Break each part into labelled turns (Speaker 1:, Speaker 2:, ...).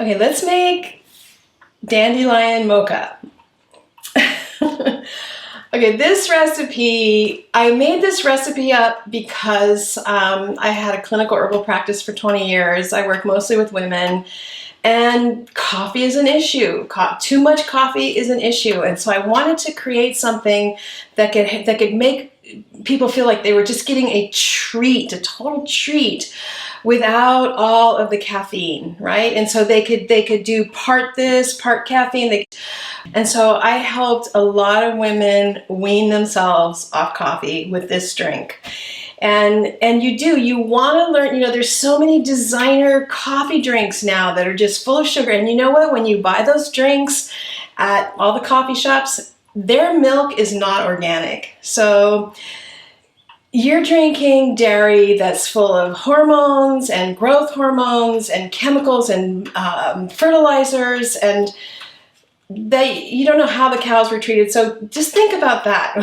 Speaker 1: Okay, let's make Dandelion Mocha. Okay, this recipe, I made this recipe up because I had a clinical herbal practice for 20 years. I work mostly with women, and coffee is an issue. Too much coffee is an issue, and so I wanted to create something that could make people feel like they were just getting a treat, a total treat, without all of the caffeine, right? And so they could do part this, part caffeine. And so I helped a lot of women wean themselves off coffee with this drink. And you want to learn, there's so many designer coffee drinks now that are just full of sugar. And you know what? When you buy those drinks at all the coffee shops, their milk is not organic. So you're drinking dairy that's full of hormones and growth hormones and chemicals and fertilizers, and you don't know how the cows were treated. So just think about that.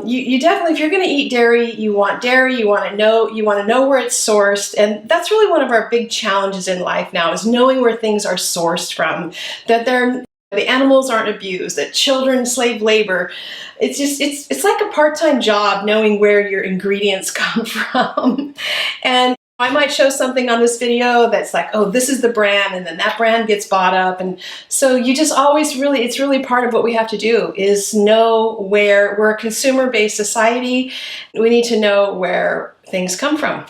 Speaker 1: You definitely, if you're going to eat dairy, you want to know where it's sourced. And that's really one of our big challenges in life now, is knowing where things are sourced from, that the animals aren't abused, that children, slave labor. It's like a part-time job knowing where your ingredients come from. And I might show something on this video that's like, oh, this is the brand, and then that brand gets bought up. And so you just always it's really part of what we have to do, is know where we're a consumer-based society. We need to know where things come from.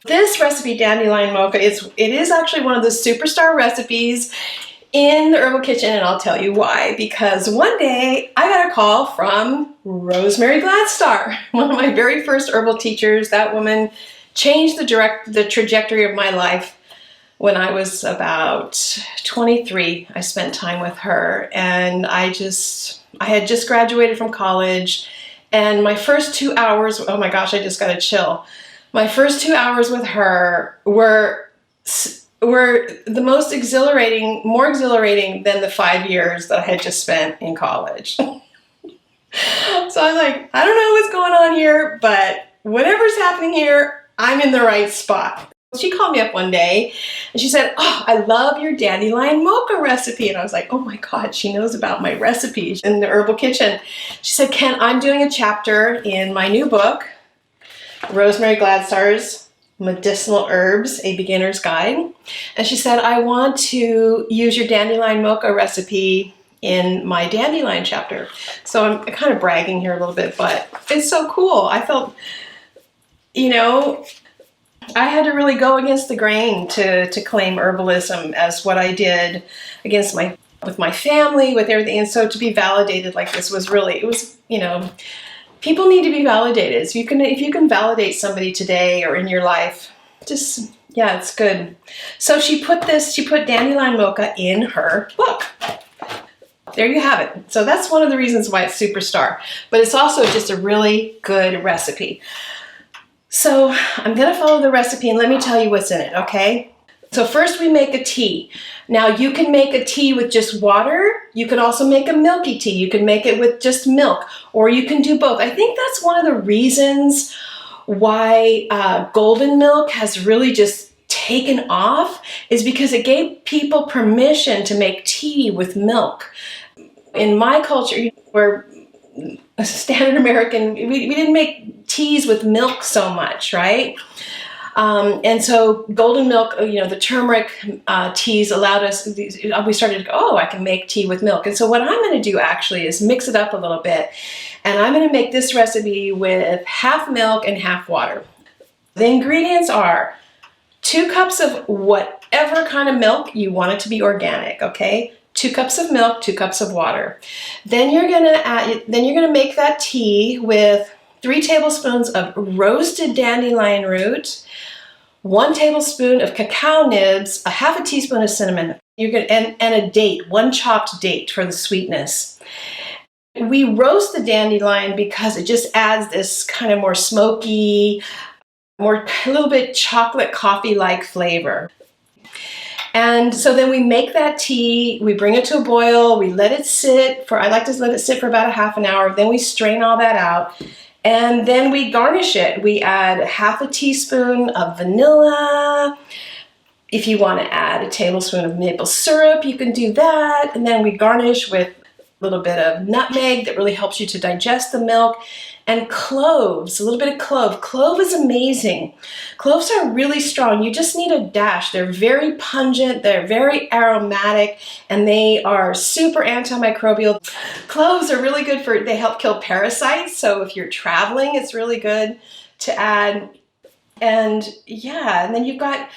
Speaker 1: This recipe, Dandelion Mocha, it is actually one of the superstar recipes in the herbal kitchen, and I'll tell you why. Because one day I got a call from Rosemary Gladstar, one of my very first herbal teachers. That woman changed the trajectory of my life when I was about 23. I spent time with her, and I had just graduated from college, and my first 2 hours, oh my gosh, I just got a chill. My first 2 hours with her were the most exhilarating, more exhilarating than the 5 years that I had just spent in college. So I'm like, I don't know what's going on here, but whatever's happening here, I'm in the right spot. She called me up one day and she said, oh, I love your Dandelion Mocha recipe. And I was like, oh my God, she knows about my recipes in the herbal kitchen. She said, Ken, I'm doing a chapter in my new book, Rosemary Gladstar's Medicinal Herbs, A Beginner's Guide. And she said, I want to use your Dandelion Mocha recipe in my dandelion chapter. So I'm kind of bragging here a little bit, but it's so cool. I felt, I had to really go against the grain to claim herbalism as what I did with my family, with everything. And so to be validated like this was really, people need to be validated. So if you can validate somebody today or in your life, yeah, it's good. So she put Dandelion Mocha in her book. There you have it. So that's one of the reasons why it's superstar, but it's also just a really good recipe. So I'm going to follow the recipe and let me tell you what's in it, okay? So first we make a tea. Now you can make a tea with just water. You can also make a milky tea. You can make it with just milk, or you can do both. I think that's one of the reasons why golden milk has really just taken off, is because it gave people permission to make tea with milk. In my culture, where a standard American, we didn't make teas with milk so much, right? And so golden milk, the turmeric teas allowed us, we started to go, oh, I can make tea with milk. And so what I'm going to do actually is mix it up a little bit. And I'm going to make this recipe with half milk and half water. The ingredients are 2 cups of whatever kind of milk you want it to be organic, okay? 2 cups of milk, 2 cups of water. Then you're gonna make that tea with 3 tablespoons of roasted dandelion root, 1 tablespoon of cacao nibs, a half a teaspoon of cinnamon. And a date, 1 chopped date for the sweetness. We roast the dandelion because it just adds this kind of more smoky, a little bit chocolate coffee-like flavor. And so then we make that tea, we bring it to a boil, we let it sit I like to let it sit for about a half an hour, then we strain all that out, and then we garnish it. We add half a teaspoon of vanilla. If you want to add a tablespoon of maple syrup, you can do that. And then we garnish with a little bit of nutmeg that really helps you to digest the milk. And cloves, a little bit of clove. Clove is amazing. Cloves are really strong. You just need a dash. They're very pungent, they're very aromatic, and they are super antimicrobial. Cloves are really good for, they help kill parasites. So if you're traveling, it's really good to add. And yeah, and then you've got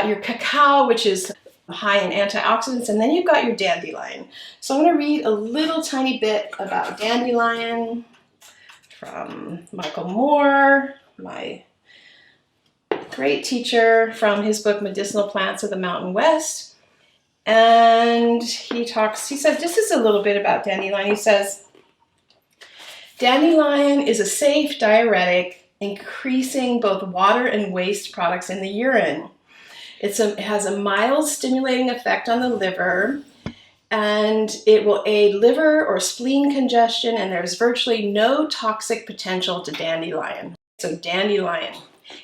Speaker 1: your cacao, which is high in antioxidants, and then you've got your dandelion. So I'm going to read a little tiny bit about dandelion from Michael Moore, my great teacher, from his book Medicinal Plants of the Mountain West. And he says, this is a little bit about dandelion. He says, dandelion is a safe diuretic, increasing both water and waste products in the urine. It has a mild stimulating effect on the liver, and it will aid liver or spleen congestion, and there's virtually no toxic potential to dandelion. So dandelion.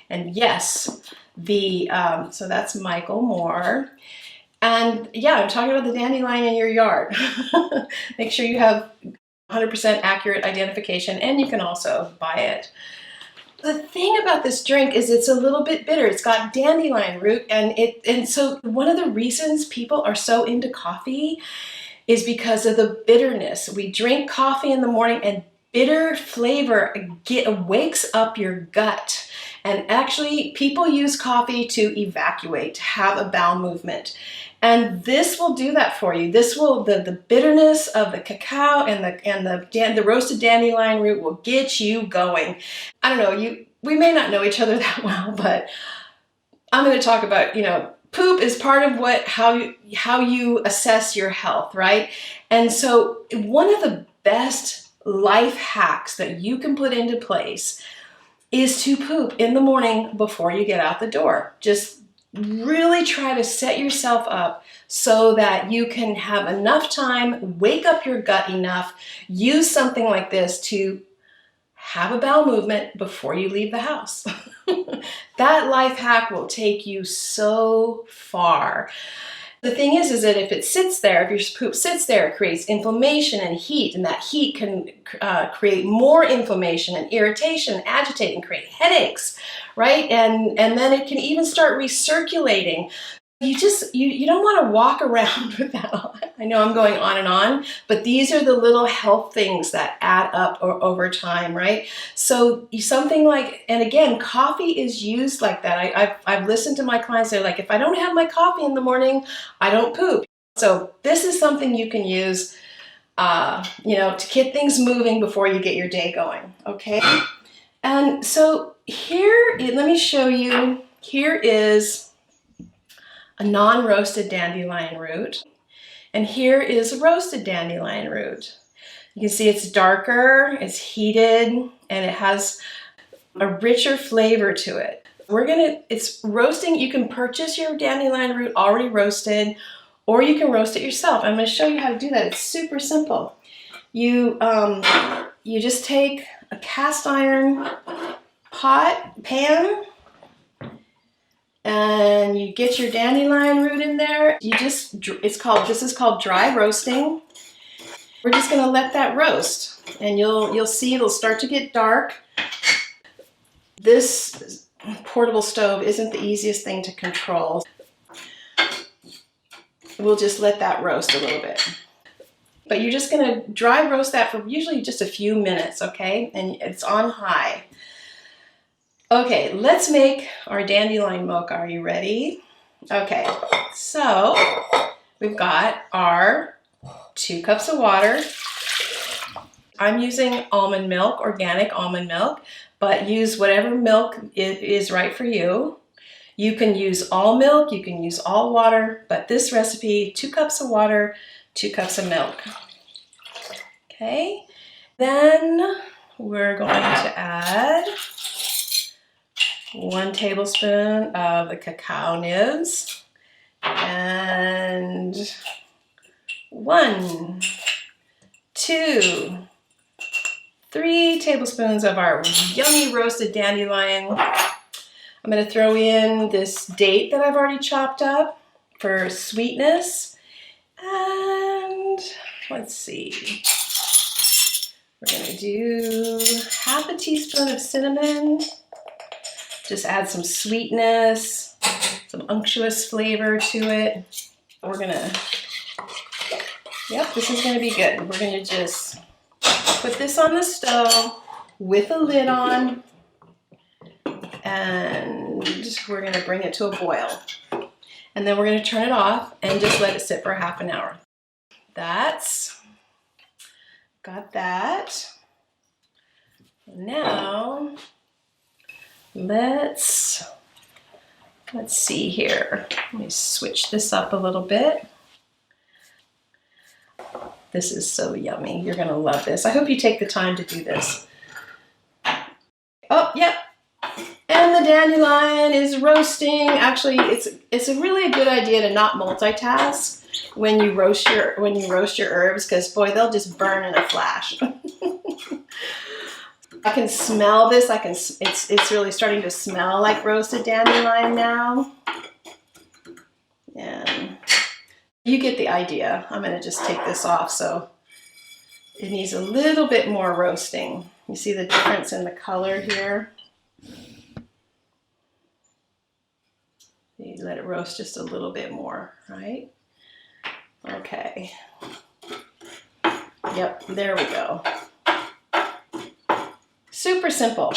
Speaker 1: And yes, so that's Michael Moore. And yeah, I'm talking about the dandelion in your yard. Make sure you have 100% accurate identification, and you can also buy it. The thing about this drink is it's a little bit bitter. It's got dandelion root, and so one of the reasons people are so into coffee is because of the bitterness. We drink coffee in the morning, and bitter flavor wakes up your gut. And actually, people use coffee to evacuate, to have a bowel movement. And this will do that for you. This will, the bitterness of the cacao and the roasted dandelion root will get you going. I don't know, we may not know each other that well, but I'm going to talk about, poop is part of how you assess your health, right? And so one of the best life hacks that you can put into place is to poop in the morning before you get out the door. Just really try to set yourself up so that you can have enough time, wake up your gut enough, use something like this to have a bowel movement before you leave the house. That life hack will take you so far. The thing is that if it sits there, if your poop sits there, it creates inflammation and heat, and that heat can create more inflammation and irritation, agitate, and create headaches, right? And then it can even start recirculating. You don't want to walk around with that. I know I'm going on and on, but these are the little health things that add up over time, right? So something like, and again, coffee is used like that. I've listened to my clients, they're like, if I don't have my coffee in the morning, I don't poop. So this is something you can use, to get things moving before you get your day going, okay? And so let me show you, here is a non-roasted dandelion root, and here is a roasted dandelion root. You can see it's darker, it's heated, and it has a richer flavor to it. It's roasting. You can purchase your dandelion root already roasted, or you can roast it yourself. I'm going to show you how to do that. It's super simple. You just take a cast iron pan, and you get your dandelion root in there. This is called dry roasting. We're just going to let that roast, and you'll see it'll start to get dark. This portable stove isn't the easiest thing to control. We'll just let that roast a little bit. But you're just going to dry roast that for usually just a few minutes, okay? And it's on high. Okay, let's make our dandelion mocha. Are you ready? Okay, so we've got our 2 cups of water. I'm using almond milk, organic almond milk, but use whatever milk is right for you. You can use all milk, you can use all water, but this recipe, 2 cups of water, 2 cups of milk. Okay, then we're going to add 1 tablespoon of the cacao nibs, and 1, 2, 3 tablespoons of our yummy roasted dandelion. I'm going to throw in this date that I've already chopped up for sweetness. And let's see. We're going to do half a teaspoon of cinnamon. Just add some sweetness, some unctuous flavor to it. We're going to, yep, this is going to be good. We're going to just put this on the stove with a lid on, and we're going to bring it to a boil. And then we're going to turn it off and just let it sit for half an hour. Got that. Now, let's see here. Let me switch this up a little bit. This is so yummy. You're gonna love this. I hope you take the time to do this. Oh, yep. And the dandelion is roasting. Actually, it's a really good idea to not multitask when you roast your herbs, because boy, they'll just burn in a flash. I can smell this. It's really starting to smell like roasted dandelion now. And you get the idea. I'm going to just take this off, so it needs a little bit more roasting. You see the difference in the color here? You let it roast just a little bit more, right? Okay. Yep, there we go. Super simple.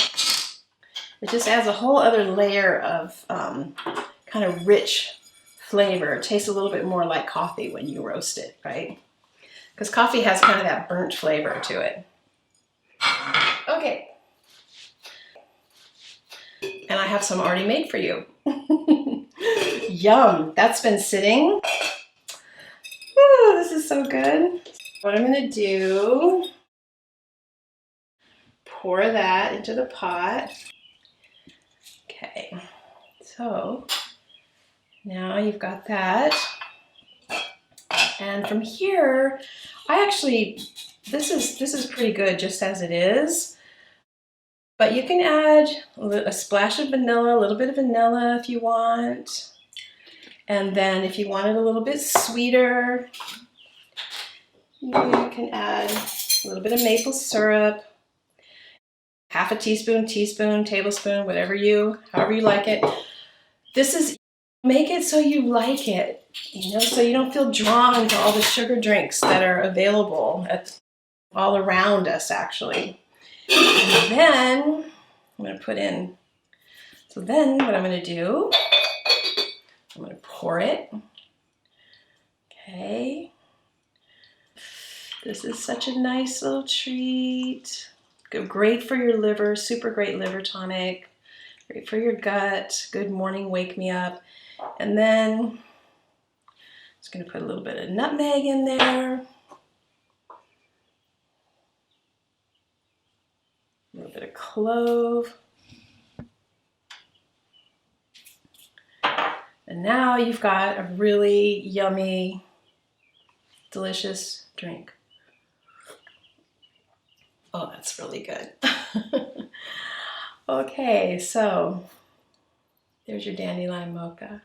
Speaker 1: It just adds a whole other layer of kind of rich flavor. It tastes a little bit more like coffee when you roast it, right? Because coffee has kind of that burnt flavor to it. Okay. And I have some already made for you. Yum. That's been sitting. Ooh, this is so good. What I'm going to do, pour that into the pot. Okay. So now you've got that. And from here, this is pretty good just as it is. But you can add a splash of vanilla, a little bit of vanilla if you want. And then if you want it a little bit sweeter, you can add a little bit of maple syrup, half a teaspoon, tablespoon, however you like it. Make it so you like it, so you don't feel drawn to all the sugar drinks that are available all around us, actually. And then I'm going to put in, so then what I'm going to do, I'm going to pour it. Okay. This is such a nice little treat. Great for your liver, super great liver tonic. Great for your gut, good morning wake me up. And then just going to put a little bit of nutmeg in there. A little bit of clove. And now you've got a really yummy, delicious drink. Oh, that's really good. Okay, so there's your dandelion mocha.